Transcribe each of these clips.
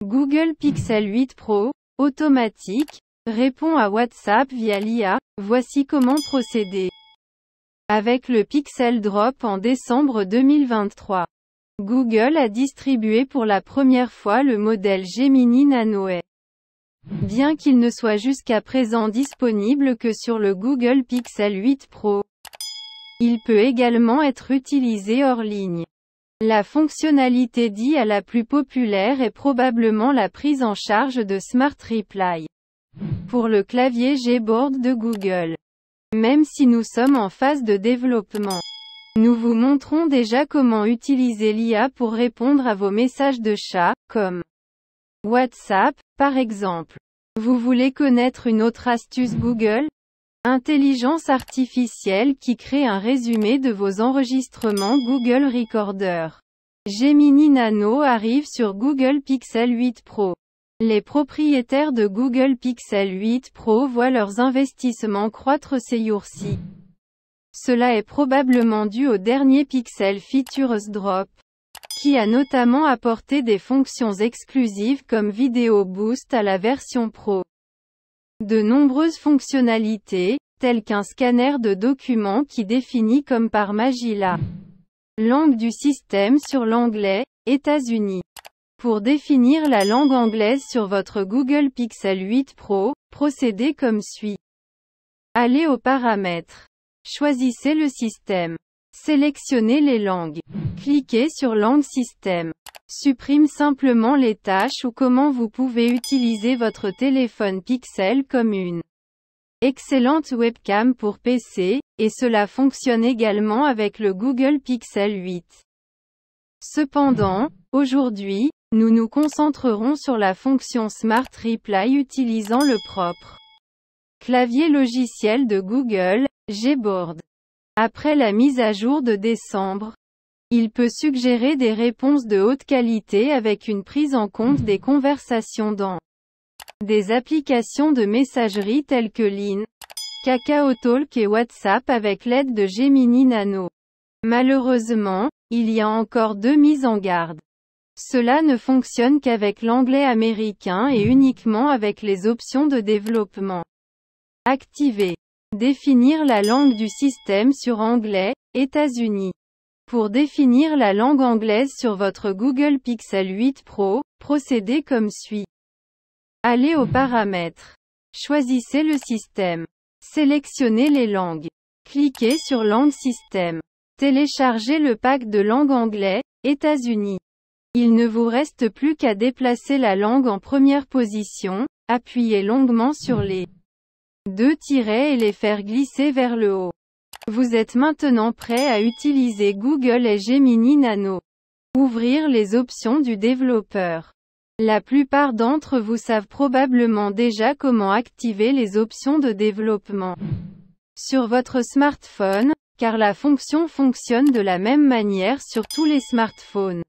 Google Pixel 8 Pro, automatique, répond à WhatsApp via l'IA. Voici comment procéder. Avec le Pixel Drop en décembre 2023, Google a distribué pour la première fois le modèle Gemini Nano AI. Bien qu'il ne soit jusqu'à présent disponible que sur le Google Pixel 8 Pro, il peut également être utilisé hors ligne. La fonctionnalité d'IA la plus populaire est probablement la prise en charge de Smart Reply pour le clavier Gboard de Google. Même si nous sommes en phase de développement, nous vous montrons déjà comment utiliser l'IA pour répondre à vos messages de chat, comme WhatsApp, par exemple. Vous voulez connaître une autre astuce Google? Intelligence artificielle qui crée un résumé de vos enregistrements Google Recorder. Gemini Nano arrive sur Google Pixel 8 Pro. Les propriétaires de Google Pixel 8 Pro voient leurs investissements croître ces jours-ci. Cela est probablement dû au dernier Pixel Features Drop, qui a notamment apporté des fonctions exclusives comme Vidéo Boost à la version Pro. De nombreuses fonctionnalités, telles qu'un scanner de documents qui définit comme par magie la langue du système sur l'anglais, États-Unis. Pour définir la langue anglaise sur votre Google Pixel 8 Pro, procédez comme suit. Allez aux paramètres. Choisissez le système. Sélectionnez les langues. Cliquez sur Langue système. Supprime simplement les tâches ou comment vous pouvez utiliser votre téléphone Pixel comme une excellente webcam pour PC, et cela fonctionne également avec le Google Pixel 8. Cependant, aujourd'hui, nous nous concentrerons sur la fonction Smart Reply utilisant le propre clavier logiciel de Google, Gboard. Après la mise à jour de décembre, il peut suggérer des réponses de haute qualité avec une prise en compte des conversations dans des applications de messagerie telles que Line, KakaoTalk et WhatsApp avec l'aide de Gemini Nano. Malheureusement, il y a encore deux mises en garde. Cela ne fonctionne qu'avec l'anglais américain et uniquement avec les options de développement activées. Définir la langue du système sur anglais, États-Unis. Pour définir la langue anglaise sur votre Google Pixel 8 Pro, procédez comme suit. Allez aux paramètres. Choisissez le système. Sélectionnez les langues. Cliquez sur Langue système. Téléchargez le pack de langue anglais, États-Unis. Il ne vous reste plus qu'à déplacer la langue en première position, appuyez longuement sur les deux tirets et les faire glisser vers le haut. Vous êtes maintenant prêt à utiliser Google et Gemini Nano. Ouvrir les options du développeur. La plupart d'entre vous savent probablement déjà comment activer les options de développement sur votre smartphone, car la fonction fonctionne de la même manière sur tous les smartphones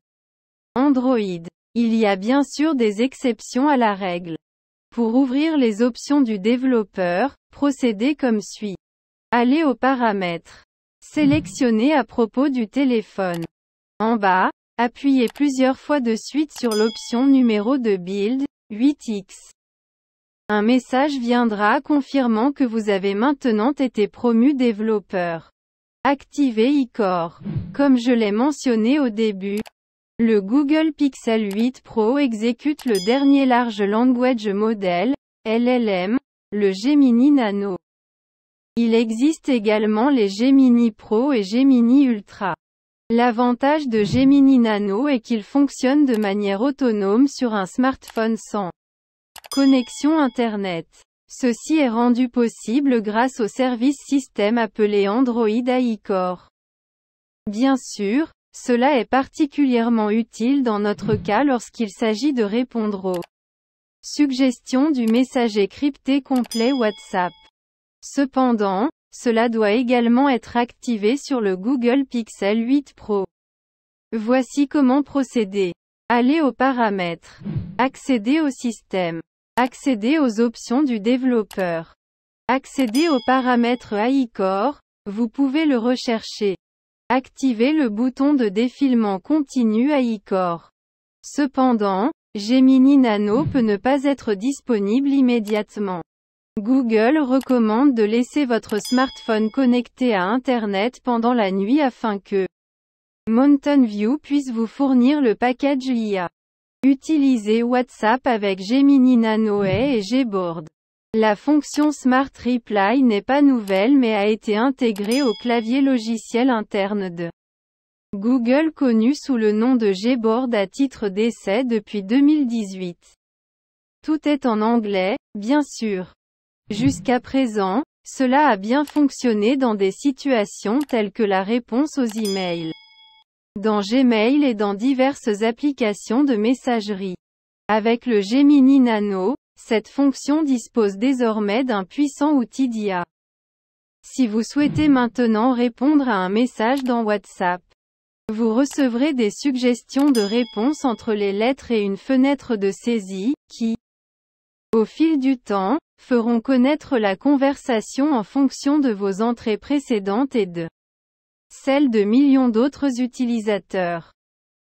Android. Il y a bien sûr des exceptions à la règle. Pour ouvrir les options du développeur, procédez comme suit. Allez aux paramètres. Sélectionnez à propos du téléphone. En bas, appuyez plusieurs fois de suite sur l'option numéro de Build, 8X. Un message viendra confirmant que vous avez maintenant été promu développeur. Activez iCore. Comme je l'ai mentionné au début, le Google Pixel 8 Pro exécute le dernier Large Language Model, LLM, le Gemini Nano. Il existe également les Gemini Pro et Gemini Ultra. L'avantage de Gemini Nano est qu'il fonctionne de manière autonome sur un smartphone sans connexion Internet. Ceci est rendu possible grâce au service système appelé Android iCore. Bien sûr, cela est particulièrement utile dans notre cas lorsqu'il s'agit de répondre aux suggestions du messager crypté complet WhatsApp. Cependant, cela doit également être activé sur le Google Pixel 8 Pro. Voici comment procéder. Allez aux paramètres. Accédez au système. Accédez aux options du développeur. Accédez aux paramètres iCore, vous pouvez le rechercher. Activez le bouton de défilement continu iCore. Cependant, Gemini Nano peut ne pas être disponible immédiatement. Google recommande de laisser votre smartphone connecté à Internet pendant la nuit afin que Mountain View puisse vous fournir le package IA. Utilisez WhatsApp avec Gemini Nano et Gboard. La fonction Smart Reply n'est pas nouvelle mais a été intégrée au clavier logiciel interne de Google connu sous le nom de Gboard à titre d'essai depuis 2018. Tout est en anglais, bien sûr. Jusqu'à présent, cela a bien fonctionné dans des situations telles que la réponse aux emails, dans Gmail et dans diverses applications de messagerie. Avec le Gemini Nano, cette fonction dispose désormais d'un puissant outil d'IA. Si vous souhaitez maintenant répondre à un message dans WhatsApp, vous recevrez des suggestions de réponse entre les lettres et une fenêtre de saisie, qui, au fil du temps, feront connaître la conversation en fonction de vos entrées précédentes et de celles de millions d'autres utilisateurs.